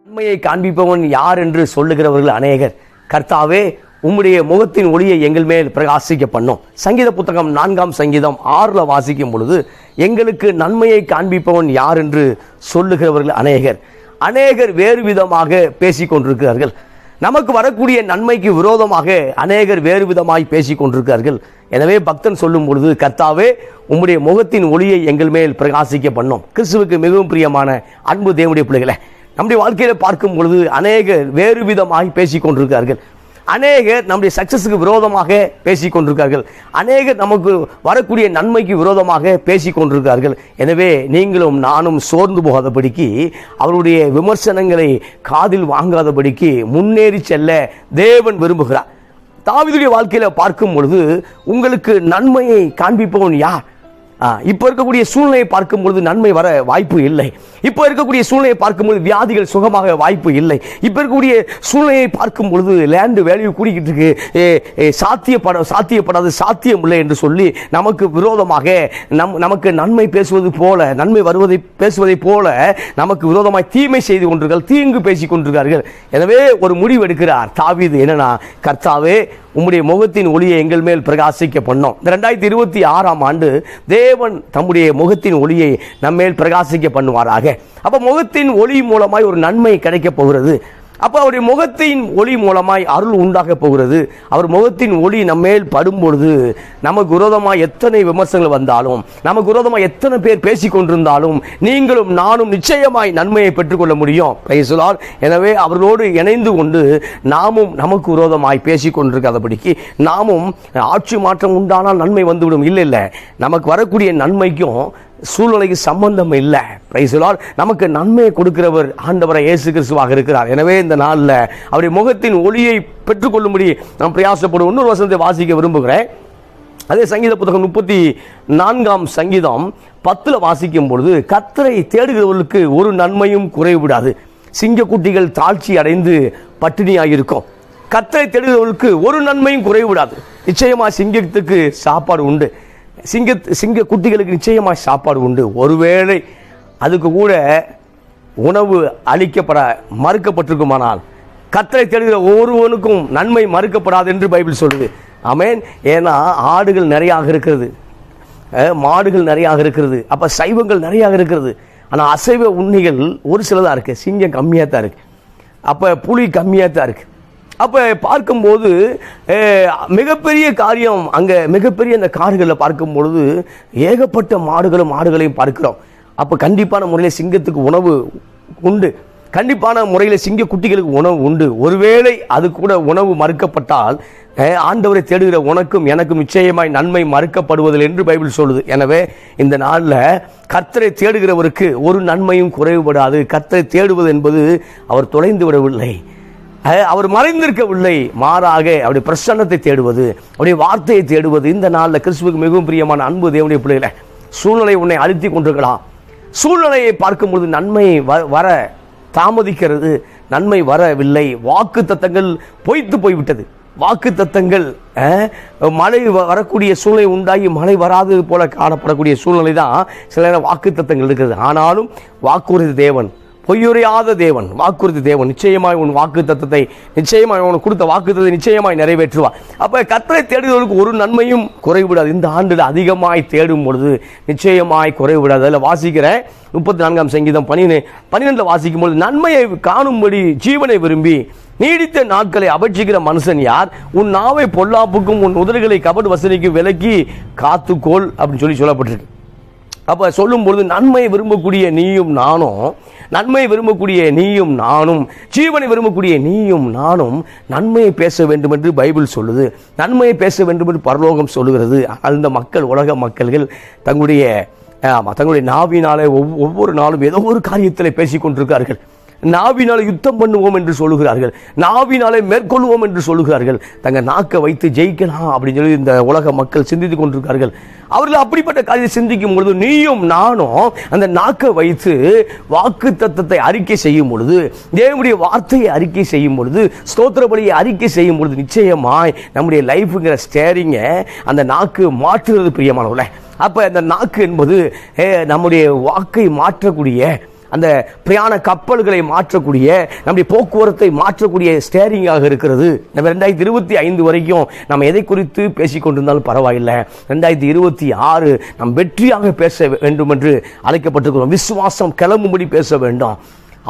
உண்மையை காண்பிப்பவன் யார் என்று சொல்லுகிறவர்கள் அநேகர். கர்த்தாவே, உம்முடைய முகத்தின் ஒளியை எங்கள் மேல் பிரகாசிக்க பண்ணும். சங்கீத புத்தகம் 4ஆம் சங்கீதம் 6 வாசிக்கும் பொழுது, எங்களுக்கு நன்மையை காண்பிப்பவன் யார் என்று சொல்லுகிறவர்கள் அநேகர். அநேகர் வேறு விதமாக பேசிக் கொண்டிருக்கிறார்கள். நமக்கு வரக்கூடிய நன்மைக்கு விரோதமாக அநேகர் வேறு விதமாய் பேசிக் கொண்டிருக்கிறார்கள். எனவே பக்தன் சொல்லும் பொழுது, கர்த்தாவே, உம்முடைய முகத்தின் ஒளியை எங்கள் மேல் பிரகாசிக்க பண்ணும். கிறிஸ்துவுக்கு மிகவும் பிரியமான அன்பு தேவனுடைய பிள்ளைகளை, நம்முடைய வாழ்க்கையில பார்க்கும் பொழுது அநேகர் வேறு விதமாய் பேசிக் கொண்டிருக்கிறார்கள். அநேகர் நம்முடைய சக்சஸுக்கு விரோதமாக பேசிக் கொண்டிருக்கிறார்கள். அநேகர் நமக்கு வரக்கூடிய நன்மைக்கு விரோதமாக பேசிக் கொண்டிருக்கிறார்கள். எனவே நீங்களும் நானும் சோர்ந்து போகாதபடிக்கு, அவருடைய விமர்சனங்களை காதில் வாங்காதபடிக்கு முன்னேறி செல்ல தேவன் விரும்புகிறார். தாவீதுடைய வாழ்க்கையில பார்க்கும் பொழுது, உங்களுக்கு நன்மையை காண்பிப்பவன் யார்? இப்போ இருக்கக்கூடிய சூழ்நிலையை பார்க்கும் பொழுது நன்மை வர வாய்ப்பு இல்லை. இப்போ இருக்கக்கூடிய சூழ்நிலையை பார்க்கும்போது வியாதிகள் சுகமாக வாய்ப்பு இல்லை. இப்போ இருக்கக்கூடிய சூழ்நிலையை பார்க்கும் பொழுது லேண்டு வேல்யூ கூடிக்கிட்டு இருக்கு, சாத்தியப்படாது, சாத்தியம் இல்லை என்று சொல்லி நமக்கு விரோதமாக நமக்கு நன்மை பேசுவது போல, நன்மை வருவதை பேசுவதை போல நமக்கு விரோதமாய் தீமை செய்து கொண்டிருக்கிறார்கள், தீங்கு பேசிக் கொண்டிருக்கிறார்கள். எனவே ஒரு முடிவு எடுக்கிறார் தாவீது. என்னன்னா, கர்த்தாவே, உம்முடைய முகத்தின் ஒளியை எங்கள் மேல் பிரகாசிக்க பண்ணோம். 2026ஆம் ஆண்டு தேவன் தம்முடைய முகத்தின் ஒளியை நம்மேல் பிரகாசிக்க பண்ணுவாராக. அப்ப முகத்தின் ஒளி மூலமாய் ஒரு நன்மை கிடைக்க போகிறது. அப்போ அவருடைய முகத்தின் ஒளி மூலமாய் அருள் உண்டாக போகிறது. அவர் முகத்தின் ஒளி நம்மேல் படும் பொழுது நமக்கு விரோதமாக எத்தனை விமர்சனங்கள் வந்தாலும், நமக்கு விரோதமாக எத்தனை பேர் பேசிக் கொண்டிருந்தாலும், நீங்களும் நானும் நிச்சயமாய் நன்மையை பெற்றுக்கொள்ள முடியும். Praise the Lord. எனவே அவர்களோடு இணைந்து கொண்டு நாமும் நமக்கு விரோதமாய் பேசிக் கொண்டிருக்காதபடிக்கு, நாமும் ஆட்சி மாற்றம் உண்டானால் நன்மை வந்துவிடும். இல்லை, நமக்கு வரக்கூடிய நன்மைக்கும் சூழ்நிலைக்கு சம்பந்தம் இல்லை. Praise the Lord. நமக்கு நன்மையை கொடுக்கிறவர் ஆண்டவராகிய இயேசு கிறிஸ்துவாக இருக்கிறார். எனவே இந்த நாளில் அவருடைய முகத்தின் ஒளியை பெற்றுக்கொள்ளும்படி நாம் பிரயாசப்படும். இன்னொரு வசனத்தை வாசிக்க விரும்புகிறேன். அதே சங்கீத புத்தகம் 34ஆம் சங்கீதம் 10 வாசிக்கும் பொழுது, கர்த்தரை தேடுகிறவர்களுக்கு ஒரு நன்மையும் குறைவிடாது. சிங்கக்குட்டிகள் தாழ்ச்சி அடைந்து பட்டினியாயிருக்கும். கர்த்தரை தேடுகிறவர்களுக்கு ஒரு நன்மையும் குறைவிடாது. நிச்சயமா சிங்கத்துக்கு சாப்பாடு உண்டு, சிங்க குட்டிகளுக்கு நிச்சயமாக சாப்பாடு உண்டு. ஒருவேளை அதுக்கு கூட உணவு அளிக்கப்பட மறுக்கப்பட்டிருக்குமானால், கர்த்தரை தேடுகிற ஒருவனுக்கும் நன்மை மறுக்கப்படாது என்று பைபிள் சொல்லுது. ஆமென். ஏன்னா ஆடுகள் நிறையாக இருக்கிறது, மாடுகள் நிறையாக இருக்கிறது, அப்ப சைவங்கள் நிறையாக இருக்கிறது. ஆனால் அசைவ உண்ணிகள் ஒரு சிலதான் இருக்கு. சிங்கம் கம்மியாக தான் இருக்கு, அப்ப புலி கம்மியாக தான் இருக்கு. அப்போ பார்க்கும்போது மிகப்பெரிய காரியம், அங்கே மிகப்பெரிய அந்த காடுகளில் பார்க்கும் பொழுது ஏகப்பட்ட மாடுகளும் ஆடுகளையும் பார்க்கிறோம். அப்போ கண்டிப்பான முறையில் சிங்கத்துக்கு உணவு உண்டு, கண்டிப்பான முறையில் சிங்க குட்டிகளுக்கு உணவு உண்டு. ஒருவேளை அது கூட உணவு மறுக்கப்பட்டால், ஆண்டவரை தேடுகிற உனக்கும் எனக்கும் நிச்சயமாய் நன்மை மறுக்கப்படுவதில்லை என்று பைபிள் சொல்லுது. எனவே இந்த நாளில் கர்த்தரை தேடுகிறவருக்கு ஒரு நன்மையும் குறைவுபடாது. கர்த்தரை தேடுவது என்பது அவர் தொலைந்து விடவில்லை, அவர் மறைந்திருக்கவில்லை. மாறாக அவருடைய பிரசன்னத்தை தேடுவது, அவருடைய வார்த்தையை தேடுவது. இந்த நாளில் கிறிஸ்துவுக்கு மிகவும் பிரியமான அன்பு தேவனுடைய பிள்ளைகளை, சூழ்நிலை உன்னை அழுத்தி கொண்டிருக்கலாம். சூழ்நிலையை பார்க்கும்போது நன்மை வர தாமதிக்கிறது, நன்மை வரவில்லை. வாக்கு தத்தங்கள் பொய்த்து போய்விட்டது. வாக்கு தத்தங்கள், மழை வரக்கூடிய சூழ்நிலை உண்டாகி மழை வராது போல காணப்படக்கூடிய சூழ்நிலை தான் சில நேரம் வாக்கு தத்தங்கள் இருக்கிறது. ஆனாலும் வாக்குறுதி தேவன், பொய்யுரையாத தேவன், வாக்குறுதி தேவன் நிச்சயமாய் உன் வாக்கு தத்தத்தை, நிச்சயமாய் உனக்கு கொடுத்த வாக்கு தத்தத்தை நிச்சயமாய் நிறைவேற்றுவார். அப்ப கர்த்தரை தேடுவதற்கு ஒரு நன்மையும் குறைவிடாது. இந்த ஆண்டில் அதிகமாய் தேடும் பொழுது நிச்சயமாய் குறைவிடாது. அதில் வாசிக்கிற 34ஆம் சங்கீதம் 12 வாசிக்கும் பொழுது, நன்மையை காணும்படி ஜீவனை விரும்பி நீடித்த நாட்களை அபட்சிக்கிற மனுஷன் யார்? உன் நாவை பொல்லாப்புக்கும் உன் உதடுகளை கபடு வசனிக்கு விலக்கி காத்துக்கோள் அப்படின்னு சொல்லப்பட்டிருக்கு. அப்ப சொல்லும் பொழுது நன்மை விரும்பக்கூடிய நீயும் நானும், நன்மை விரும்பக்கூடிய நீயும் நானும், ஜீவனை விரும்பக்கூடிய நீயும் நானும் நன்மையை பேச வேண்டும் என்று பைபிள் சொல்லுது. நன்மையை பேச வேண்டும் என்று பரலோகம் சொல்லுகிறது. அந்த மக்கள், உலக மக்கள்கள் தங்களுடைய நாவினாலே ஒவ்வொரு நாளும் ஏதோ ஒரு காரியத்தில் பேசிக் கொண்டிருக்கிறார்கள். நாவினாலே யுத்தம் பண்ணுவோம் என்று சொல்லுகிறார்கள், நாவினாலே மேற்கொள்வோம் என்று சொல்லுகிறார்கள். தங்கள் நாக்கை வைத்து ஜெயிக்கலாம் அப்படின்னு சொல்லி இந்த உலக மக்கள் சிந்தித்துக் கொண்டிருக்கிறார்கள். அவர்கள் அப்படிப்பட்ட காரியத்தை சிந்திக்கும் பொழுது, நீயும் நானும் அந்த நாக்கை வைத்து வாக்கு தத்தத்தை அறிக்கை செய்யும் பொழுது, தேவனுடைய வார்த்தையை அறிக்கை செய்யும் பொழுது, ஸ்தோத்திர பலியை அறிக்கை செய்யும் பொழுது, நிச்சயமாய் நம்முடைய லைஃபுங்கிற ஸ்டேரிங்கை அந்த நாக்கு மாற்றுகிறது பிரியமானவர்களே. அப்ப அந்த நாக்கு என்பது நம்முடைய வாக்கை மாற்றக்கூடிய அந்த பிரயாண கப்பல்களை மாற்றக்கூடிய, நம்முடைய போக்குவரத்தை மாற்றக்கூடிய ஸ்டேரிங்காக இருக்கிறது. நம்ம 2025 வரைக்கும் நம்ம எதை குறித்து பேசிக் கொண்டிருந்தாலும் பரவாயில்லை. 2026 நாம் வெற்றியாக பேச வேண்டும் என்று அழைக்கப்பட்டிருக்கிறோம். விசுவாசம் கிளம்பும்படி பேச வேண்டும்,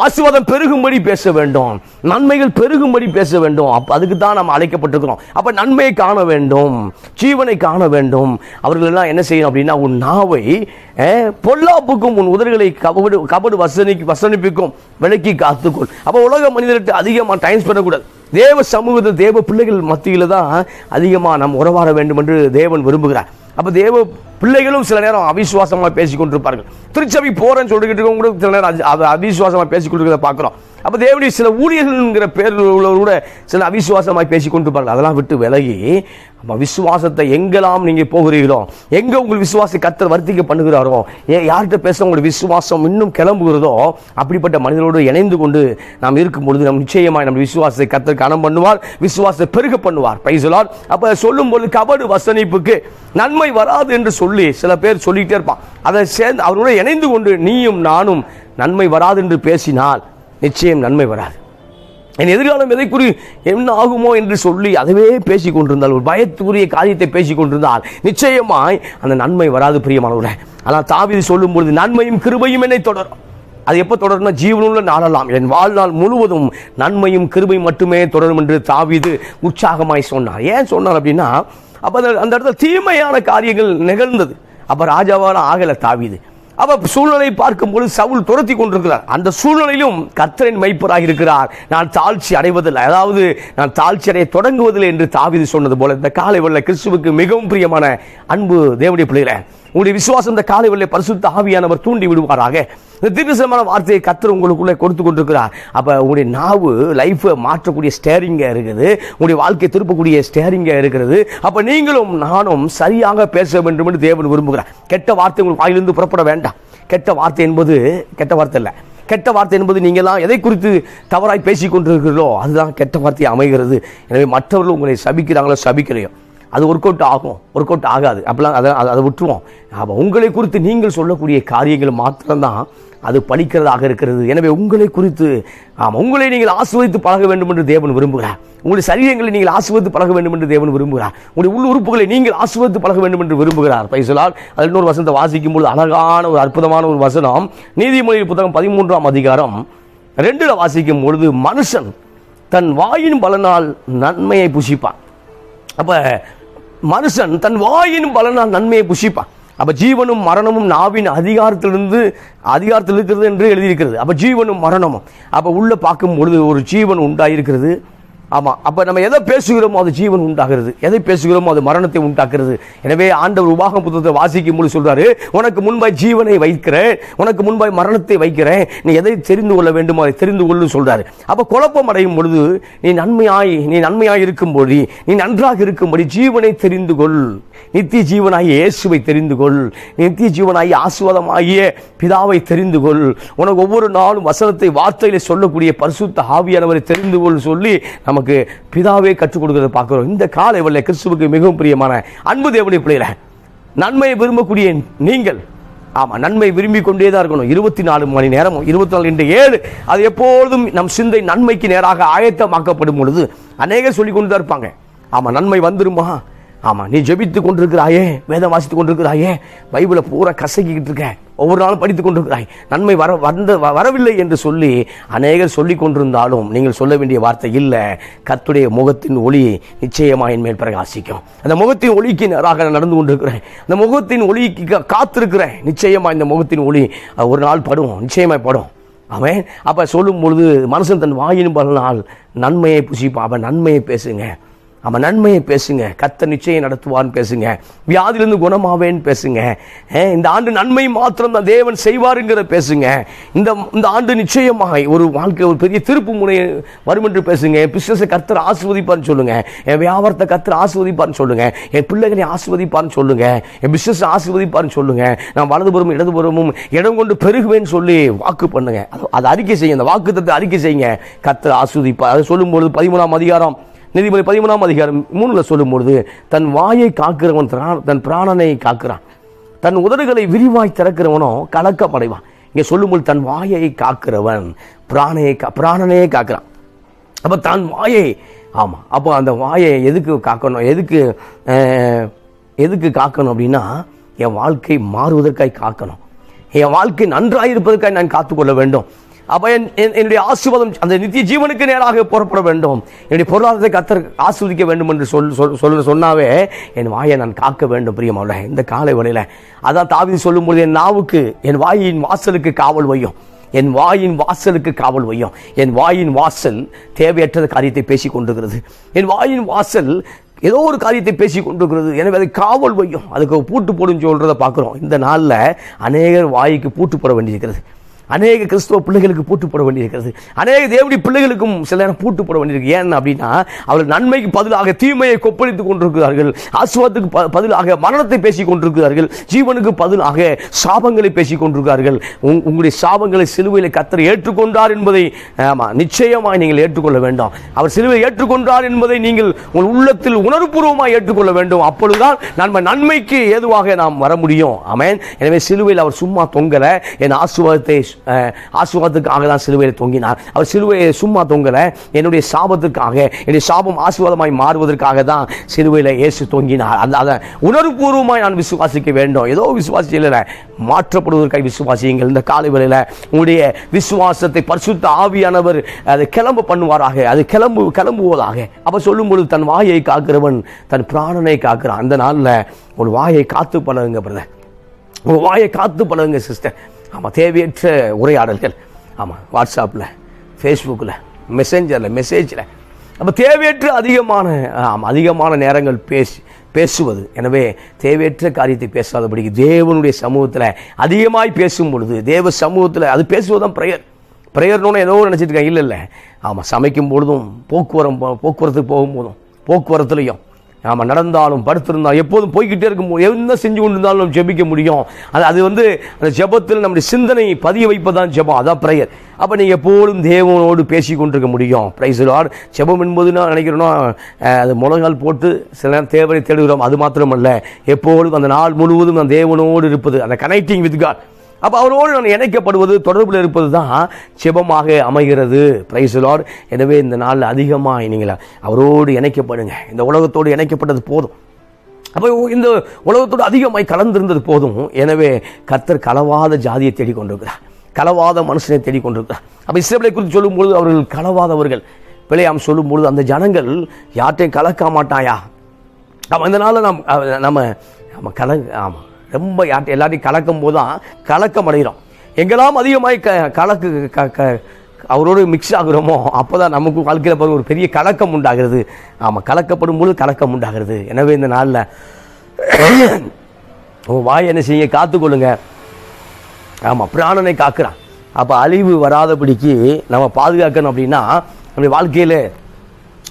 ஆசீர்வாதம் பெருகும்படி பேச வேண்டும், நன்மைகள் பெருகும்படி பேச வேண்டும். அதுக்கு தான் நம்ம அழைக்கப்பட்டிருக்கிறோம். அப்ப நன்மையை காண வேண்டும், ஜீவனை காண வேண்டும். அவர்கள் எல்லாம் என்ன செய்யணும் அப்படின்னா, உன் நாவை பொல்லாப்புக்கும் உன் உதடுகளை கபடு வசனிப்புக்கும் விலக்கி காத்துக்கொள். அப்ப உலக மனிதர்கிட்ட அதிகமாக டைம் ஸ்பெண்ட் பண்ணக்கூடாது. தேவ சமூகத்தை தேவ பிள்ளைகள் மத்தியில தான் அதிகமாக நாம் உறவாட வேண்டும் என்று தேவன் விரும்புகிறார். அப்ப தேவ பிள்ளைகளும் சில நேரம் அவிசுவாசமாக பேசிக் கொண்டிருப்பார்கள். திருச்சபை போறேன்னு சொல்லிக்கிட்டு இருக்கவங்க கூட சில நேரம் அவிசுவாசமாக பேசிக் கொண்டிருக்கிறத பார்க்கிறோம். அப்ப தேவனுடைய சில ஊழியர்கள்ங்கிற பேரில் உள்ளவர் கூட சில அவிசுவாசமாக பேசிக் கொண்டிருப்பார்கள். அதெல்லாம் விட்டு விலகி விசுவாசத்தை எங்கெல்லாம் நீங்க போகிறீர்களோ, எங்க உங்கள் விசுவாசத்தை கர்த்தர் வர்த்திக்க பண்ணுகிறாரோ, யார்கிட்ட பேச உங்களுடைய விசுவாசம் இன்னும் கிளம்புகிறதோ, அப்படிப்பட்ட மனிதனோடு இணைந்து கொண்டு நாம் இருக்கும் பொழுது நம் நிச்சயமாய் நம்ம விசுவாசத்தை கர்த்தர் கனம் பண்ணுவார், விசுவாசத்தை பெருக பண்ணுவார். Praise the Lord. அப்ப சொல்லும் பொழுது கபடு வசனிப்புக்கு நன்மை வராது என்று சொல்லி சில பேர் சொல்லிட்டே இருப்பான். அதை சேர்ந்து அவரோட இணைந்து கொண்டு நீயும் நானும் நன்மை வராது என்று பேசினால் நிச்சயம் நன்மை வராது. என் எதிர்காலம் எதை குறி என்ன ஆகுமோ என்று சொல்லி அதுவே பேசிக் கொண்டிருந்தால், ஒரு பயத்துக்குரிய காரியத்தை பேசிக் கொண்டிருந்தால் நிச்சயமாய் அந்த நன்மை வராது பிரியமானவர்களே. ஆனால் தாவீது சொல்லும் பொழுது நன்மையும் கிருபையும் என்னை தொடரும். அது எப்போ தொடரும்னா, ஜீவனுள்ள நாளெல்லாம் என் வாழ்நாள் முழுவதும் நன்மையும் கிருபையும் மட்டுமே தொடரும் என்று தாவீது உற்சாகமாய் சொன்னார். ஏன் சொன்னார் அப்படின்னா, அப்ப அந்த இடத்துல தீமையான காரியங்கள் நிகழ்ந்தது. அப்ப ராஜாவான ஆகல தாவீது. அப்ப சூழ்நிலை பார்க்கும்போது சவுல் துரத்தி கொண்டிருக்கிறார். அந்த சூழ்நிலையிலும் கர்த்தரின் மெய்ப்பராக இருக்கிறார். நான் தாழ்ச்சி அடைவதில்லை, அதாவது நான் தாழ்ச்சி அடைய தொடங்குவதில்லை என்று தாவீது சொன்னது போல இந்த காலை வேளை கிறிஸ்துவுக்கு மிகவும் பிரியமான அன்பு தேவனுடைய பிள்ளைகளே, உங்களுடைய விசுவாசம் இந்த காலை வேளை பரிசுத்த ஆவியானவர் தூண்டி விடுவாராக. இந்த தீர்க்கதரிசனமான வார்த்தையை கர்த்தர் உங்களுக்குள்ளே கொடுத்து கொண்டிருக்கிறார். அப்ப உங்களுடைய நாவு லைஃபை மாற்றக்கூடிய ஸ்டேரிங்கா இருக்குது, உங்களுடைய வாழ்க்கையை திருப்பக்கூடிய ஸ்டேரிங்கா இருக்கிறது. அப்ப நீங்களும் நானும் சரியாக பேச வேண்டும் என்று தேவன் விரும்புகிறார். கெட்ட வார்த்தை உங்களுக்கு வாயிலிருந்து புறப்பட வேண்டாம். கெட்ட வார்த்தை என்பது கெட்ட வார்த்தை இல்லை. கெட்ட வார்த்தை என்பது நீங்களாம் எதை குறித்து தவறாய் பேசிக் கொண்டிருக்கிறீர்களோ அதுதான் கெட்ட வார்த்தை அமைகிறது. எனவே மற்றவர்கள் உங்களை சபிக்கிறாங்களோ சபிக்கிறையோ அது ஒர்க் அவுட் ஆகும், ஒர்க் அவுட் ஆகாது. அப்பெல்லாம் அதை விட்டுருவோம். அப்போ உங்களை குறித்து நீங்கள் சொல்லக்கூடிய காரியங்கள் மாத்திரம்தான் அது பலிக்கிறதாக இருக்கிறது. எனவே உங்களை குறித்து உங்களை நீங்கள் ஆசீர்வதித்து பழக வேண்டும் என்று தேவன் விரும்புகிறார். உங்களுடைய சரீரங்களை நீங்கள் ஆசீர்வதித்து பழக வேண்டும் என்று தேவன் விரும்புகிறார். உங்களுடைய உள் உறுப்புகளை நீங்கள் ஆசீர்வதித்து பழக வேண்டும் என்று விரும்புகிறார். பைசலால் அதில் இன்னொரு வசனத்தை வாசிக்கும் பொழுது அழகான ஒரு அற்புதமான ஒரு வசனம், நீதிமொழி புத்தகம் 13ஆம் அதிகாரம் 2 வாசிக்கும் பொழுது, மனுஷன் தன் வாயின் பலனால் நன்மையை புசிப்பான். அப்ப மனுஷன் தன் வாயின் பலனால் நன்மையை புசிப்பான். அப்ப ஜீவனும் மரணமும் நாவின் அதிகாரத்தில் இருக்கிறது என்று எழுதியிருக்கிறது. அப்ப ஜீவனும் மரணமும் அப்ப உள்ள பார்க்கும் பொழுது ஒரு ஜீவன் உண்டாயிருக்கிறது. ஆமா, அப்ப நம்ம எதை பேசுகிறோமோ அது ஜீவன் உண்டாகிறது, எதை பேசுகிறோமோ அது மரணத்தை உண்டாக்குறது. எனவே ஆண்டவர் உபாகம புத்தகத்தை வாசிக்கும் போது சொல்றாரு, உனக்கு முன்பாய் ஜீவனை வைக்கிறேன், உனக்கு முன்பாய் மரணத்தை வைக்கிறேன், நீ எதை தெரிந்து கொள்ள வேண்டுமோ அதை தெரிந்து கொள்ளு சொல்றாரு. அப்ப குழப்பம் அடையும் பொழுது நீ நன்மையாய் இருக்கும்படி, நீ நன்றாக இருக்கும்படி ஜீவனை தெரிந்து கொள், நித்திய ஜீவனாகிய இயேசுவை தெரிந்து கொள், நித்திய ஜீவனாகிய ஆசீர்வாதமாகிய பிதாவை தெரிந்து கொள், உனக்கு ஒவ்வொரு நாளும் வசனத்தை வார்த்தையில சொல்லக்கூடிய பரிசுத்த ஆவியானவரை தெரிந்து கொள் சொல்லி நமக்கு பிதாவே கற்றுக் கொடுக்கிறத பார்க்கிறோம். இந்த காலை வேளை கிறிஸ்துவுக்கு மிகவும் பிரியமான அன்பு தேவனுடைய பிள்ளைகளே, நன்மையை விரும்பக்கூடிய நீங்கள் நன்மை விரும்பிக் கொண்டே தான் இருக்கணும். 24 மணி நேரம் 24/7 அது எப்பொழுதும் நம் சிந்தை நன்மைக்கு நேராக ஆயத்தமாக்கப்படும் பொழுது அநேகர் சொல்லிக் கொண்டு தான் இருப்பாங்க. நன்மை வந்துருமா, நீ ஜெபித்து கொண்டிருக்கிறாயே, வேதம் வாசித்துக் கொண்டிருக்கிறாயே, பைபிளை பூரா கசக்கிக்கிட்டு இருக்க, ஒவ்வொரு நாளும் படித்துக் கொண்டிருக்கிறாய், நன்மை வரவில்லை என்று சொல்லி அநேகர் சொல்லிக் கொண்டிருந்தாலும் நீங்கள் சொல்ல வேண்டிய வார்த்தை இல்லை, கர்த்தருடைய முகத்தின் ஒளி நிச்சயமா என் மேல் பிரகாசிக்கும். அந்த முகத்தின் ஒளிக்கு நேராக நடந்து கொண்டிருக்கிறேன், அந்த முகத்தின் ஒளிக்கு காத்திருக்கிறேன், நிச்சயமா இந்த முகத்தின் ஒளி ஒரு நாள் படும், நிச்சயமாய் படும். ஆமென். அப்ப சொல்லும் பொழுது மனுஷன் தன் வாயின் பலனால் நன்மையை புசிப்பான். நன்மையை பேசுங்க, நன்மையை பேசுங்க, கர்த்தர் நிச்சயம் நடத்துவான்னு பேசுங்க, வியாதியிலிருந்து குணமாவேன்னு பேசுங்க, இந்த ஆண்டு நன்மை மாத்திரம் தான் தேவன் செய்வாருங்கிற பேசுங்க, இந்த ஆண்டு நிச்சயமாய் ஒரு வாழ்க்கை ஒரு பெரிய திருப்பு முனை வரும் என்று பேசுங்க, என் பிசினஸை கர்த்தர் ஆசீர்வதிப்பார்னு சொல்லுங்க, என் வியாபாரத்தை கர்த்தர் ஆசீர்வதிப்பார்னு சொல்லுங்க, என் பிள்ளைகளை ஆசீர்வதிப்பார்னு சொல்லுங்க, என் பிசினஸ் ஆசீர்வதிப்பார்னு சொல்லுங்க, நான் வலதுபுறமும் இடதுபுறமும் இடம் கொண்டு பெருகுவேன்னு சொல்லி வாக்கு பண்ணுங்க. அதை அறிக்கை செய்யுங்க, அந்த வாக்குத்தத்தை அறிக்கை செய்யுங்க, கர்த்தர் ஆசீர்வதிப்பார். அதை சொல்லும்பொழுது 13ஆம் அதிகாரம் நீதிமொழி 13ஆம் அதிகாரம் 3 சொல்லும்பொழுது, தன் வாயை காக்கிறவன் தன் பிராணனை காக்கிறான், தன் உதடுகளை விரிவாய் திறக்கிறவனோ கலக்கம் அடைவான். இங்கே சொல்லும்போது தன் வாயை காக்கிறவன் பிராணனையே காக்கிறான். அப்போ தன் வாயை, ஆமாம், அப்போ அந்த வாயை எதுக்கு காக்கணும், எதுக்கு காக்கணும் அப்படின்னா என் வாழ்க்கை மாறுவதற்காக காக்கணும், என் வாழ்க்கை நன்றாக இருப்பதற்காக நான் காத்துக்கொள்ள வேண்டும். அப்போ என்னுடைய ஆசீர்வாதம் அந்த நித்திய ஜீவனுக்கு நேராக புறப்பட வேண்டும், என்னுடைய பொருளாதாரத்தை கர்த்தர் ஆசீர்வதிக்க வேண்டும் என்று சொன்னாவே என் வாயை நான் காக்க வேண்டும். பிரியமானவர்களே, இந்த காலை வேளையில் அதான் தாவீது சொல்லும்போது என் நாவுக்கு, என் வாயின் வாசலுக்கு காவல் வையும், என் வாயின் வாசலுக்கு காவல் வையும். என் வாயின் வாசல் தேவையற்ற காரியத்தை பேசிக் கொண்டிருக்கிறது, என் வாயின் வாசல் ஏதோ ஒரு காரியத்தை பேசி கொண்டிருக்கிறது, எனவே அதை காவல் வையும், அதுக்கு பூட்டு போடுன்னு சொல்றதை பார்க்குறோம். இந்த நாளில் அநேகர் வாய்க்கு பூட்டு போட வேண்டியிருக்கிறது, அநேக கிறிஸ்துவ பிள்ளைகளுக்கு பூட்டு போட வேண்டியிருக்கிறது, அநேக தேவனுடைய பிள்ளைகளுக்கும் சில நேரம் பூட்டு போட வேண்டியிருக்கு. ஏன் அப்படின்னா அவர்கள் நன்மைக்கு பதிலாக தீமையை கொப்பளித்துக் கொண்டிருக்கிறார்கள், ஆசீர்வாதத்துக்கு பதிலாக மரணத்தை பேசிக் கொண்டிருக்கிறார்கள், ஜீவனுக்கு பதிலாக சாபங்களை பேசிக் கொண்டிருக்கிறார்கள். உங்களுடைய சாபங்களை சிலுவையில் கர்த்தர் ஏற்றுக்கொண்டார் என்பதை நிச்சயமாக நீங்கள் ஏற்றுக்கொள்ள வேண்டும். அவர் சிலுவையை ஏற்றுக்கொண்டார் என்பதை நீங்கள் உங்கள் உள்ளத்தில் உணர்வுபூர்வமாக ஏற்றுக்கொள்ள வேண்டும். அப்பொழுதுதான் நம்ம நன்மைக்கு ஏதுவாக நாம் வர முடியும். ஆமென். எனவே சிலுவையில் அவர் சும்மா தொங்கல, என் ஆசீர்வாதத்துக்காக தான் சிலுவையில் தொங்கினார். அவர் சிலுவையை சும்மா தொங்கல, என்னுடைய சாபத்துக்காக, என்னுடைய சாபம் ஆசீர்வாதமாய் மாறுவதற்காக தான் சிலுவையில் இயேசு தொங்கினார். அதை உணர்வுபூர்வமாய் நான் விசுவாசிக்க வேண்டும். ஏதோ விசுவாசி இல்லை, மாற்றப்படுவதற்காக விசுவாசியுங்கள். இந்த காலை வேளையில் உங்களுடைய விசுவாசத்தை பரிசுத்த ஆவியானவர் அதை கிளம்ப பண்ணுவாராக, அது கிளம்புவதாக. அப்ப சொல்லும் பொழுது தன் வாயை காக்கிறவன் தன் பிராணனை காக்கிறான். அந்த நாளில் ஒரு வாயை காத்து பழகுங்க பிரதர், ஒரு வாயை காத்து பழகுங்க சிஸ்டர். ஆமாம், தேவையற்ற உரையாடல்கள், ஆமாம், வாட்ஸ்அப்பில், ஃபேஸ்புக்கில், மெசேஜில் அப்போ தேவையற்ற அதிகமான நேரங்கள் பேசுவது. எனவே தேவையற்ற காரியத்தை பேசாதபடிக்கு தேவனுடைய சமூகத்தில் அதிகமாய் பேசும் பொழுது, தேவ சமூகத்தில் அது பேசுவதுதான் ப்ரேயர்னு ஏதோ நினச்சிட்டு இருக்காங்க. இல்லை, ஆமாம், சமைக்கும் பொழுதும், போக்குவரத்துக்கு போகும்போதும், போக்குவரத்துலையும், ஆமாம், நடந்தாலும் படுத்திருந்தாலும் எப்போதும் போய்கிட்டே இருக்கும், என்ன செஞ்சு கொண்டு இருந்தாலும் ஜெபிக்க முடியும். அது அந்த ஜெபத்தில் நம்முடைய சிந்தனை பதிய வைப்பதான் ஜெபம், அதான் ப்ரேயர். அப்போ நீங்கள் எப்போதும் தேவனோடு பேசி கொண்டிருக்க முடியும். Praise the Lord. ஜெபம் என்பது நான் நினைக்கிறோன்னா அது முழங்கால் போட்டு சில நேரம் தேவனை தேடுகிறோம், அது மாத்திரமல்ல, எப்போதும் அந்த நாள் முழுவதும் நான் தேவனோடு இருப்பது, அந்த கனெக்டிங் வித் காட். அப்போ அவரோடு நான் இணைக்கப்படுவது, தொடர்பில் இருப்பது தான் ஜெபமாக அமைகிறது. Praise the Lord. எனவே இந்த நாளில் அதிகமாக நீங்கள் அவரோடு இணைக்கப்படுங்க. இந்த உலகத்தோடு இணைக்கப்பட்டது போதும், அப்போ இந்த உலகத்தோடு அதிகமாய் கலந்திருந்தது போதும். எனவே கர்த்தர் களவாத ஜாதியை தேடிக்கொண்டிருக்கிறார், களவாத மனுஷனை தேடிக்கொண்டிருக்கிறார். அப்போ இஸ்ரவேலை குறித்து சொல்லும்பொழுது அவர்கள் களவாதவர்கள். பிழையாம் சொல்லும்பொழுது அந்த ஜனங்கள் யார்ட்டையும் கலக்க மாட்டாயா. அப்போ இந்த நாளில் நம்ம ஆமாம், ரொம்ப எல்லாத்தையும் கலக்கும் போது தான் கலக்கம் அடைகிறோம். எங்கெல்லாம் அதிகமாய் அவரோடு மிக்ஸ் ஆகுறோமோ அப்போ தான் நமக்கு வாழ்க்கையில் பாருங்க ஒரு பெரிய கலக்கம் உண்டாகிறது. ஆமாம், கலக்கப்படும் போது கலக்கம் உண்டாகிறது. எனவே இந்த நாளில் வாய் என்ன செய்ய காத்துக்கொள்ளுங்க. ஆமாம், பிராணனை காக்கிறான். அப்போ அழிவு வராதபடிக்கு நம்ம பாதுகாக்கணும். அப்படின்னா நம்முடைய வாழ்க்கையில்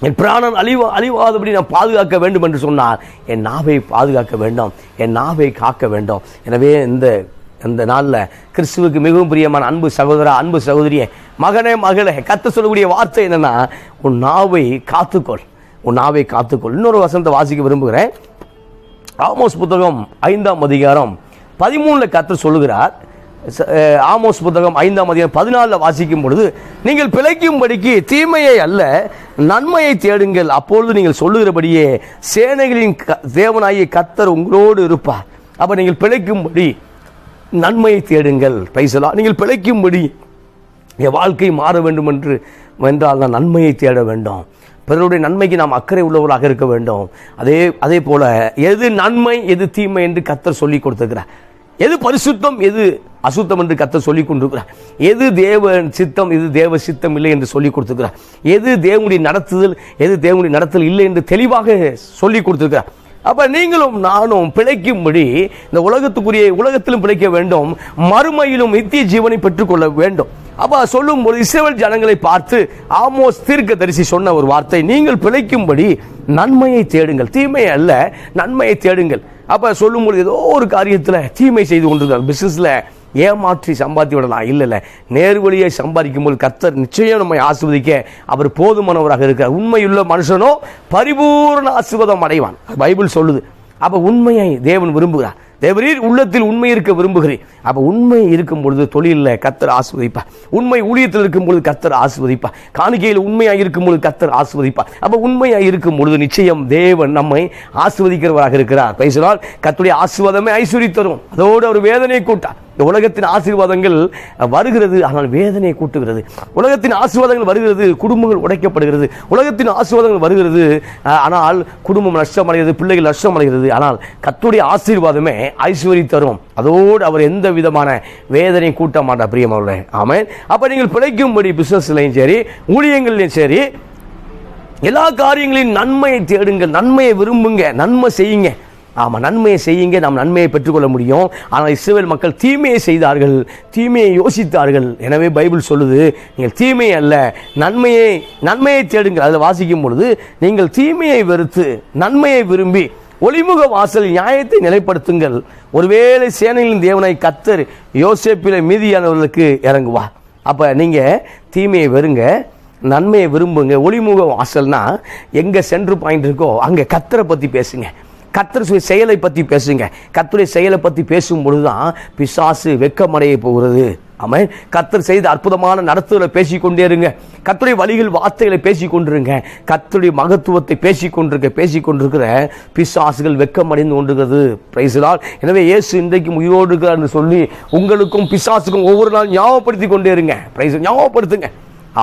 என் பிராணன் அழிவாதபடி நான் பாதுகாக்க வேண்டும் என்று சொன்னார். என் நாவை பாதுகாக்க வேண்டும், என் நாவை காக்க வேண்டும். எனவே இந்த நாளில் கிறிஸ்துவுக்கு மிகவும் பிரியமான அன்பு சகோதரா, அன்பு சகோதரியே, மகனே, மகளே, கர்த்தர் சொல்லக்கூடிய வார்த்தை என்னன்னா, உன் நாவை காத்துக்கொள், உன் நாவை காத்துக்கொள். இன்னொரு வசனத்தை வாசிக்க விரும்புகிறேன். ஆமோஸ் புத்தகம் 5ஆம் அதிகாரம் 13 கர்த்தர் சொல்லுகிறார். ஆமோஸ் புத்தகம் 5ஆம் அதிகாரம் 14 வாசிக்கும் பொழுது, நீங்கள் பிழைக்கும்படிக்கு தீமையை அல்ல நன்மையை தேடுங்கள், அப்பொழுது நீங்கள் சொல்லுகிறபடியே சேனைகளின் தேவனாகிய கர்த்தர் உங்களோடு இருப்பார். அப்ப நீங்கள் பிழைக்கும்படி நன்மையை தேடுங்கள். பைசலா, நீங்கள் பிழைக்கும்படி என் வாழ்க்கை மாற வேண்டும் என்றால் நான் நன்மையை தேட வேண்டும். பிறருடைய நன்மைக்கு நாம் அக்கறை உள்ளவர்களாக இருக்க வேண்டும். அதே போல எது நன்மை எது தீமை என்று கர்த்தர் சொல்லி கொடுத்திருக்கிறார். எது பரிசுத்தம் எது அசுத்தம் என்று கர்த்தர் சொல்லிக் கொண்டிருக்கிறார். எது தேவ சித்தம் எது தேவ சித்தம் இல்லை என்று சொல்லிக் கொடுத்திருக்கிறார். எது தேவனுடைய நடத்துதல் எது தேவனுடைய நடத்தல் இல்லை என்று தெளிவாக சொல்லிக் கொடுத்திருக்கிறார். அப்ப நீங்களும் நானும் பிழைக்கும்படி இந்த உலகத்திலும் பிழைக்க வேண்டும், மறுமையிலும் நித்திய ஜீவனை பெற்றுக்கொள்ள வேண்டும். அப்ப சொல்லும் போது இஸ்ரவேல் ஜனங்களை பார்த்து ஆமோஸ் தீர்க்கதரிசி சொன்ன ஒரு வார்த்தை, நீங்கள் பிழைக்கும்படி நன்மையை தேடுங்கள், தீமையை அல்ல நன்மையை தேடுங்கள். அப்ப சொல்லும் பொழுது ஏதோ ஒரு காரியத்துல தீமை செய்து கொண்டிருக்காங்க, பிசினஸ்ல ஏமாற்றி சம்பாதி விடலாம். இல்லை, நேர்வழியை சம்பாதிக்கும் போது கர்த்தர் நிச்சயம் நம்மை ஆசீர்வதிக்க அவர் போதுமானவராக இருக்கிறார். உண்மையுள்ள மனுஷனோ பரிபூர்ண ஆசீர்வாதம் அடைவான், பைபிள் சொல்லுது. அப்ப உண்மையை தேவன் விரும்புகிறார். தேவரீர் உள்ளத்தில் உண்மை இருக்க விரும்புகிறேன். அப்ப உண்மை இருக்கும் பொழுது தொழிலில் கர்த்தர் ஆசீர்வதிப்பார். உண்மை ஊழியத்தில் இருக்கும் பொழுது கர்த்தர் ஆசீர்வதிப்பார். காணிக்கையில் உண்மையாக இருக்கும் பொழுது கர்த்தர் ஆசீர்வதிப்பார். அப்ப உண்மையாக இருக்கும் பொழுது நிச்சயம் தேவன் நம்மை ஆசீர்வதிக்கிறவராக இருக்கிறார். பேசினால் கர்த்தருடைய ஆசீர்வாதமே ஐஸ்வர்யம் தரும். அதோடு ஒரு வேதனை கூட்டார். இந்த உலகத்தின் ஆசீர்வாதங்கள் வருகிறது, ஆனால் வேதனை கூட்டுகிறது. உலகத்தின் ஆசீர்வாதங்கள் வருகிறது, குடும்பங்கள் உடைக்கப்படுகிறது. உலகத்தின் ஆசீர்வாதங்கள் வருகிறது, ஆனால் குடும்பம் நஷ்டம் அடைகிறது, பிள்ளைகள் நஷ்டம் அடைகிறது. ஆனால் கர்த்தருடைய ஆசீர்வாதமே ஐஸ்வர்யம் தரும். அதோடு அவர் எந்த விதமான வேதனை கூட்ட மாட்டார். பிரியமானவர்களே, ஆமென். அப்ப நீங்கள் பிழைக்கும்படி பிசினஸ்லையும் சரி, ஊழியங்களையும் சரி, எல்லா காரியங்களையும் நன்மையை தேடுங்கள், நன்மையை விரும்புங்க, நன்மை செய்யுங்க. ஆமா, நன்மையை செய்யுங்க, நாம் நன்மையை பெற்றுக்கொள்ள முடியும். ஆனால் இஸ்ரவேல் மக்கள் தீமையை செய்தார்கள், தீமையை யோசித்தார்கள். எனவே பைபிள் சொல்லுது, நீங்கள் தீமையை அல்ல நன்மையை தேடுங்கள். அதில் வாசிக்கும் பொழுது, நீங்கள் தீமையை வெறுத்து நன்மையை விரும்பி ஒளிமுக வாசல் நியாயத்தை நிலைப்படுத்துங்கள். ஒருவேளை சேனைகளின் தேவனாய் கர்த்தர் யோசேப்பிலே மீதியானவர்களுக்கு இறங்குவார். அப்ப நீங்க தீமையை வெறுங்க, நன்மையை விரும்புங்க. ஒளிமுக வாசல்னா எங்க சென்ட்ரு பாயிண்ட் இருக்கோ அங்க கர்த்தரை பத்தி பேசுங்க, கர்த்தருடைய செயலை பற்றி பேசுங்க. கர்த்தருடைய செயலை பற்றி பேசும் பொழுதுதான் பிசாசு வெட்கமடைய போகிறது. ஆமென். கர்த்தர் செய்த அற்புதமான நடத்துதலை பேசிக்கொண்டே இருங்க. கர்த்தருடைய வழிகள் வார்த்தைகளை பேசிக்கொண்டிருங்க. கர்த்தருடைய மகத்துவத்தை பேசிக்கொண்டிருக்கிற பிசாசுகள் வெட்கமடைந்து கொண்டிருக்கிறது. Praise the Lord. எனவே இயேசு இன்றைக்கும் உயிரோடு இருக்கிறார் என்று சொல்லி உங்களுக்கும் பிசாசுக்கும் ஒவ்வொரு நாள் ஞாபகப்படுத்தி கொண்டே இருங்க. பிரைஸ், ஞாபகப்படுத்துங்க.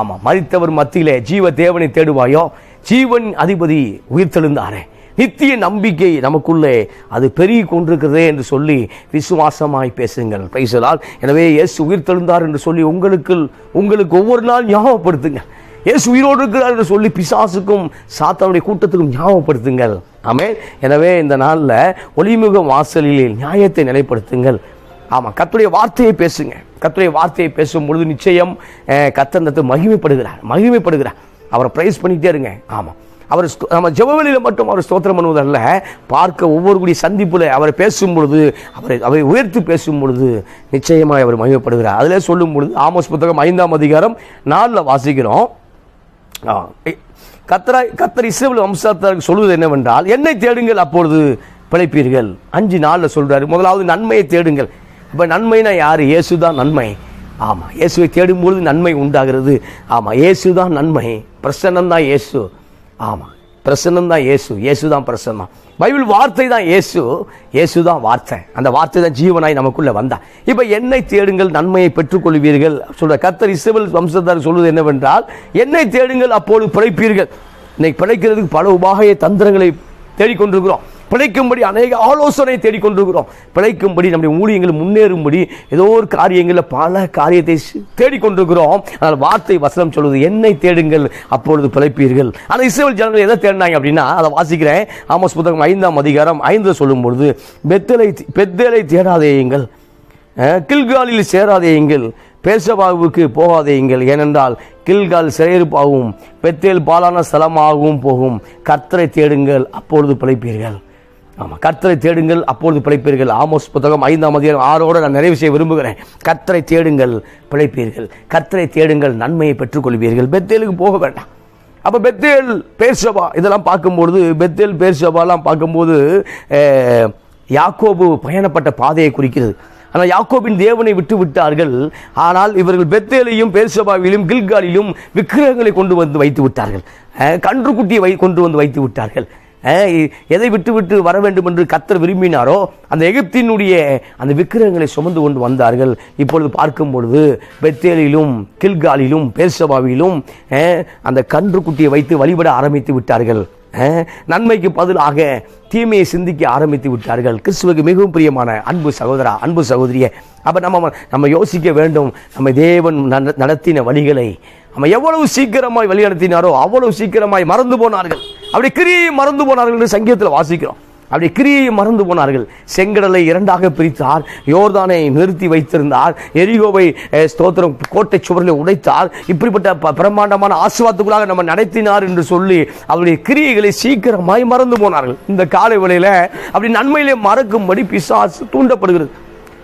ஆமா, மரித்தவர் மத்தியிலே ஜீவ தேவனை தேடுவாயோ, ஜீவன் அதிபதி உயிர்த்தெழுந்தாரே, நித்திய நம்பிக்கை நமக்குள்ளே அது பெருகி கொண்டிருக்கிறதே என்று சொல்லி விசுவாசமாய் பேசுங்கள். Praise the Lord. எனவே இயேசு உயிர்த்தெழுந்தார் என்று சொல்லி உங்களுக்கு ஒவ்வொரு நாள் ஞாபகப்படுத்துங்க. இயேசு உயிரோடு இருக்கிறார் என்று சொல்லி பிசாசுக்கும் சாத்தானுடைய கூட்டத்துக்கும் ஞாபகப்படுத்துங்கள். ஆமென். எனவே இந்த நாளில் ஒளிமுக வாசலில் நியாயத்தை நிலைப்படுத்துங்கள். ஆமாம், கர்த்தருடைய வார்த்தையை பேசுங்க. கர்த்தருடைய வார்த்தையை பேசும் பொழுது நிச்சயம் கர்த்தர் மகிமைப்படுகிறார். அவரை பிரைஸ் பண்ணிக்கிட்டே இருங்க. ஆமாம், அவர் நம்ம ஜெபவெளியில் மட்டும் அவர் ஸ்தோத்திரம் பண்ணுவதல்ல, பார்க்க ஒவ்வொரு கூடிய சந்திப்பில் அவரை பேசும் பொழுது, அவரை உயர்த்தி பேசும் பொழுது நிச்சயமாக அவர் மகிமைப்படுகிறார். அதில் சொல்லும் பொழுது ஆமோஸ் புத்தகம் 5ஆம் அதிகாரம் 4 வாசிக்கிறோம். கர்த்தர் இஸ்ரவேல் வம்சத்தாருக்கு சொல்வது என்னவென்றால், என்னை தேடுங்கள் அப்பொழுது பிழைப்பீர்கள். 5:4 சொல்றாரு. முதலாவது நன்மையை தேடுங்கள். இப்போ நன்மைனா யாரு? இயேசுதான் நன்மை. ஆமாம், இயேசுவை தேடும்பொழுது நன்மை உண்டாகிறது. ஆமாம், இயேசுதான் நன்மை. பிரசன்னம் தான் இயேசு. ஆமாம், பிரசன்னம் தான் இயேசு தான் பிரசன்னம். பைபிள் வார்த்தை தான் இயேசு தான் வார்த்தை. அந்த வார்த்தை தான் ஜீவனாய் நமக்குள்ள வந்தா. இப்போ என்னை தேடுங்கள் நன்மையை பெற்றுக்கொள்வீர்கள் சொல்ற கர்த்தர் இஸ்ரவேல் வம்சத்தார் சொல்வது என்னவென்றால், என்னை தேடுங்கள் அப்பொழுது பிழைப்பீர்கள். இன்னைக்கு பிழைக்கிறதுக்கு பல உபாய தந்திரங்களை தேடிக்கொண்டிருக்கிறோம். பிழைக்கும்படி அநேக ஆலோசனை தேடிக்கொண்டிருக்கிறோம். பிழைக்கும்படி நம்முடைய ஊழியங்கள் முன்னேறும்படி ஏதோ ஒரு காரியங்களில் பல காரியத்தை தேடிக்கொண்டிருக்கிறோம். ஆனால் வார்த்தை வசனம் சொல்வது, என்னை தேடுங்கள் அப்பொழுது பிழைப்பீர்கள். ஆனால் இஸ்ரவேல் ஜனங்கள் எதை தேடினாங்க அப்படின்னா, அதை வாசிக்கிறேன். ஆமோஸ் புத்தகம் 5ஆம் அதிகாரம் 5 சொல்லும் பொழுது, பெத்தேலை தேடாதேயுங்கள், கில்காலில் சேராதேயுங்கள், பேர்சபாவுக்கு போகாதேயுங்கள், ஏனென்றால் கில்கால் சிறையிருப்பாகவும் பெத்தேல் பாலான ஸ்தலமாகவும் போகும். கர்த்தரை தேடுங்கள் அப்பொழுது பிழைப்பீர்கள். ஆமாம், கர்த்தரை தேடுங்கள் அப்பொழுது பிழைப்பீர்கள். ஆமோஸ் புத்தகம் 5ஆம் அதிகாரம் 6 நான் நிறைவு செய்ய விரும்புகிறேன். கர்த்தரை தேடுங்கள் பிழைப்பீர்கள், கர்த்தரை தேடுங்கள் நன்மையை பெற்றுக்கொள்வீர்கள். பெத்தேலுக்கு போக வேண்டாம். அப்போ பெத்தேல் பேர்சபா இதெல்லாம் பார்க்கும்பொழுது, பெத்தேல் பேர்சபாலாம் பார்க்கும்போது யாக்கோபு பயணப்பட்ட பாதையை குறிக்கிறது. ஆனால் யாக்கோபின் தேவனை விட்டு விட்டார்கள். ஆனால் இவர்கள் பெத்தேலையும் பேர்சபாவிலும் கில்காலிலும் விக்கிரகங்களை கொண்டு வந்து வைத்து விட்டார்கள். கன்றுக்குட்டியை கொண்டு வந்து வைத்து விட்டார்கள். எதை விட்டு வர வேண்டும் என்று கர்த்தர் விரும்பினாரோ அந்த எகிப்தினுடைய அந்த விக்கிரகங்களை சுமந்து கொண்டு வந்தார்கள். இப்பொழுது பார்க்கும் பொழுது பெத்தேலிலும் கில்காலிலும் பேர்சபாவிலும் அந்த கன்றுக்குட்டியை வைத்து வழிபட ஆரம்பித்து விட்டார்கள். நன்மைக்கு பதிலாக தீமையை சிந்திக்க ஆரம்பித்து விட்டார்கள். கிறிஸ்துவுக்கு மிகவும் பிரியமான அன்பு சகோதரா, அன்பு சகோதரிய, அப்ப நம்ம யோசிக்க வேண்டும். நம்ம தேவன் நடத்தின வழிகளை நம்ம எவ்வளவு சீக்கிரமாய் வழி நடத்தினாரோ அவ்வளவு சீக்கிரமாய் மறந்து போனார்கள். அப்படி கிரியை மறந்து போனார்கள் என்று சங்கீதத்தில் வாசிக்கிறோம். அப்படி கிரியை மறந்து போனார்கள். செங்கடலை 2ஆக பிரித்தார், யோர்தானை நிறுத்தி வைத்திருந்தார், எரிகோவை ஸ்தோத்திரம் கோட்டை சுவரில் உடைத்தார். இப்படிப்பட்ட பிரம்மாண்டமான ஆசீர்வாதத்துக்குள்ளாக நம்ம நடத்தினார் என்று சொல்லி அவருடைய கிரியைகளை சீக்கிரமாய் மறந்து போனார்கள். இந்த காலை வேளையில அப்படி நன்மையிலே மறக்கும்படி பிசாசு தூண்டப்படுகிறது.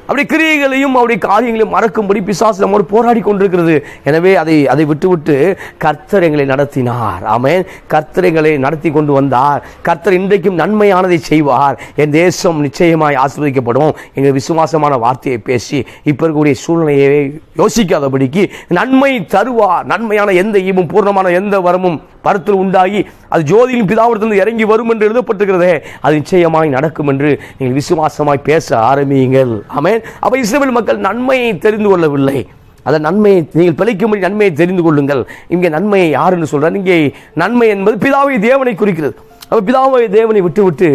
அப்படி கிரியைகளையும் அவருடைய காரியங்களையும் மறக்கும்படி பிசாசு நம்மோடு போராடி கொண்டிருக்கிறது. எனவே அதை விட்டு கர்த்தர் எங்களை நடத்தினார். ஆமென். கர்த்தர் எங்களை நடத்தி கொண்டு வந்தார். கர்த்தர் இன்றைக்கும் நன்மையானதை செய்வார். என் தேசம் நிச்சயமாய் ஆசீர்வதிக்கப்படும். எங்கள் விசுவாசமான வார்த்தையை பேசி இப்ப இருக்கக்கூடிய சூழ்நிலையை யோசிக்காதபடிக்கு நன்மை தருவார். நன்மையான எந்த ஈவும் பூர்ணமான எந்த வரமும் பரத்தில் உண்டாகி அது ஜோதியின் பிதாவிடத்திலிருந்து இறங்கி வரும் என்று எழுதப்பட்டிருக்கிறதே, அது நிச்சயமாய் நடக்கும் என்று நீங்கள் விசுவாசமாய் பேச ஆரம்பியுங்கள். ஆமென். அப்ப இஸ்ரவேல் மக்கள் நன்மையை தெரிந்து கொள்ளவில்லை. அந்த நன்மையை நீங்கள் பிழைக்கும்படி நன்மையை தெரிந்து கொள்ளுங்கள். இங்கே நன்மையை யாருன்னு சொல்றார்? இங்கே நன்மை என்பது பிதாவை தேவனை குறிக்கிறது. அப்ப பிதாவை தேவனை விட்டு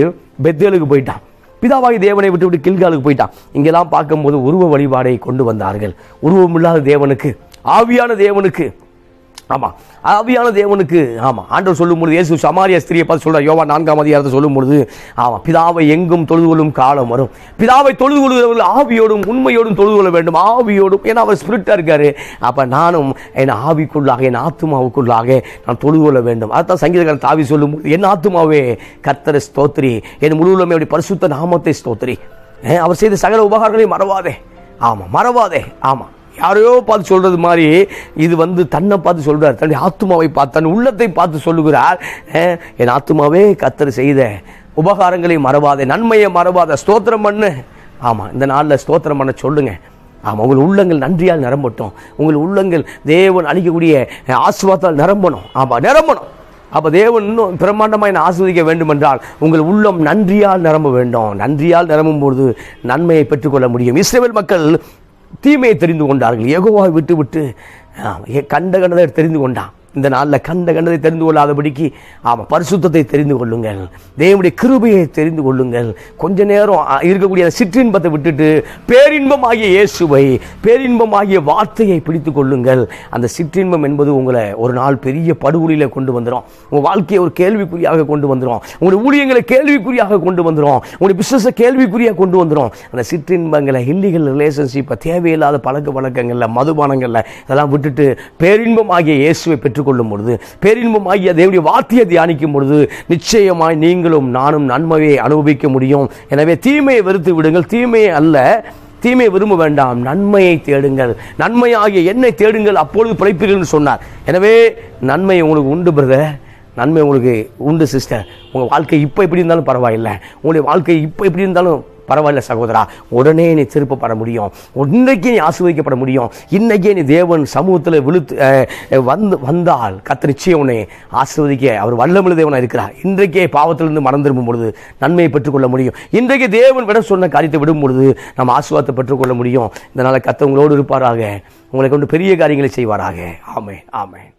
பெத்தேலுக்கு போயிட்டான். பிதாவாகி தேவனை விட்டு கில்காலுக்கு போயிட்டான். இங்கெல்லாம் பார்க்கும்போது உருவ வழிபாடை கொண்டு வந்தார்கள். உருவம் இல்லாத தேவனுக்கு, ஆவியான தேவனுக்கு, ஆமா ஆவியான தேவனுக்கு, ஆமா ஆண்டவர் சொல்லும் பொழுது இயேசு சமாரிய ஸ்திரியை பார்த்து சொல்றார். யோவான் 4ஆம் அதிகாரத்தை சொல்லும் பொழுது, ஆமா பிதாவை எங்கும் தொழுது கொள்ளும் காலம் வரும். பிதாவை தொழுது கொள்கிறவர்கள் ஆவியோடும் உண்மையோடும் தொழுது கொள்ள வேண்டும். ஆவியோடும், ஏன்னா அவர் ஸ்பிரிட்டா இருக்காரு. அப்ப நானும் என் ஆவிக்குள்ளாக என் ஆத்துமாவுக்குள்ளாக நான் தொழுது கொள்ள வேண்டும். அதான் சங்கீதக்காரன் தாவி சொல்லும் பொழுது, என் ஆத்துமாவே கர்த்தரை ஸ்தோத்திரி, என் முழுவதுமே அப்படி பரிசுத்த நாமத்தை ஸ்தோத்திரி, அவர் செய்த சகல உபகாரங்களையும் மறவாதே. ஆமா மறவாதே. ஆமா யாரையோ பார்த்து சொல்றது மாதிரி இது தன்னை பார்த்து சொல்றார். தன்னுடைய ஆத்துமாவை பார்த்து, தன் உள்ளத்தை பார்த்து சொல்லுகிறார். என் ஆத்துமாவே கர்த்தர் செய்த உபகாரங்களை மறவாதே, நன்மையை மறவாத, ஸ்தோத்திரம் பண்ணு. ஆமா இந்த நாளில் ஸ்தோத்திரம் பண்ண சொல்லுங்க. ஆமாம் உங்கள் உள்ளங்கள் நன்றியால் நிரம்பட்டும். உங்கள் உள்ளங்கள் தேவன் அளிக்கக்கூடிய ஆசீர்வாதத்தால் நிரம்பணும். ஆமாம் நிரம்பணும். அப்போ தேவன் இன்னும் பிரம்மாண்டமாக என்னை ஆசீர்வதிக்க வேண்டும் என்றால் உங்கள் உள்ளம் நன்றியால் நிரம்ப வேண்டும். நன்றியால் நிரம்பும் பொழுது நன்மையை பெற்றுக்கொள்ள முடியும். இஸ்ரவேல் மக்கள் தீமையை தெரிந்து கொண்டார்கள். யெகோவாவை விட்டு கண்டதை தெரிந்து கொண்டான். இந்த நாளில் கண்டதை தெரிந்து கொள்ளாதபடிக்கு பரிசுத்தத்தை தெரிந்து கொள்ளுங்கள். தேவனுடைய கிருபையை தெரிந்து கொள்ளுங்கள். கொஞ்ச நேரம் இருக்கக்கூடிய சிற்றின்பத்தை விட்டுட்டு பேரின்பமாகிய இயேசுவை, பேரின்பமாகிய வார்த்தையை பிடித்து கொள்ளுங்கள். அந்த சிற்றின்பம் என்பது உங்களை ஒரு நாள் பெரிய படுகொலியில் கொண்டு வந்துடும். உங்கள் வாழ்க்கையை ஒரு கேள்விக்குறியாக கொண்டு வந்துடும். உங்களுடைய ஊழியங்களை கேள்விக்குறியாக கொண்டு வந்துடும். உங்களுடைய பிசினஸை கேள்விக்குறியாக கொண்டு வந்துடும். அந்த சிற்றின்பங்களை, இல்லீகல் ரிலேஷன்ஷிப்பை, தேவையில்லாத பழக்க வழக்கங்களில், மதுபானங்களில் இதெல்லாம் விட்டுட்டு பேரின்பமாகிய இயேசுவை பெற்று கொள்ளும் பொழுது, பேரின்பமாகிய தேவனுடைய வார்த்தையை தியானிக்கும் பொழுது நிச்சயமாய் நீங்களும் நானும் நன்மையை அனுபவிக்க முடியும். எனவே தீமையை வெறுத்து விடுங்கள். தீமையை அல்ல, தீமையை விரும்ப வேண்டாம், நன்மையை தேடுங்கள். நன்மையாகிய என்னை தேடுங்கள், அப்பொழுது பிழைப்பீர்கள் சொன்னார். எனவே நன்மை உங்களுக்கு உண்டு பிரதர், நன்மை உங்களுக்கு உண்டு சிஸ்டர். உங்கள் வாழ்க்கை இப்போ எப்படி இருந்தாலும் பரவாயில்லை, உங்களுடைய வாழ்க்கை இப்போ எப்படி இருந்தாலும் பரவாயில்ல சகோதரா, உடனே நீ திருப்பப்பட முடியும். இன்றைக்கே நீ ஆசீர்வதிக்கப்பட முடியும். இன்றைக்கே நீ தேவன் சமூகத்தில் வந்தால் கர்த்தர் நிச்சயம் உன்னை ஆசீர்வதிக்க அவர் வல்லமையுள்ள தேவனாக இருக்கிறார். இன்றைக்கே பாவத்திலிருந்து மனம் திரும்பும் பொழுது நன்மையை பெற்றுக்கொள்ள முடியும். இன்றைக்கு தேவன் விட சொன்ன காரியத்தை விடும் பொழுது நம்ம ஆசீர்வாதத்தை பெற்றுக்கொள்ள முடியும். இதனால் கர்த்தர் உங்களோடு இருப்பாராக, உங்களை கொண்டு பெரிய காரியங்களை செய்வாராக. ஆமென், ஆமென்.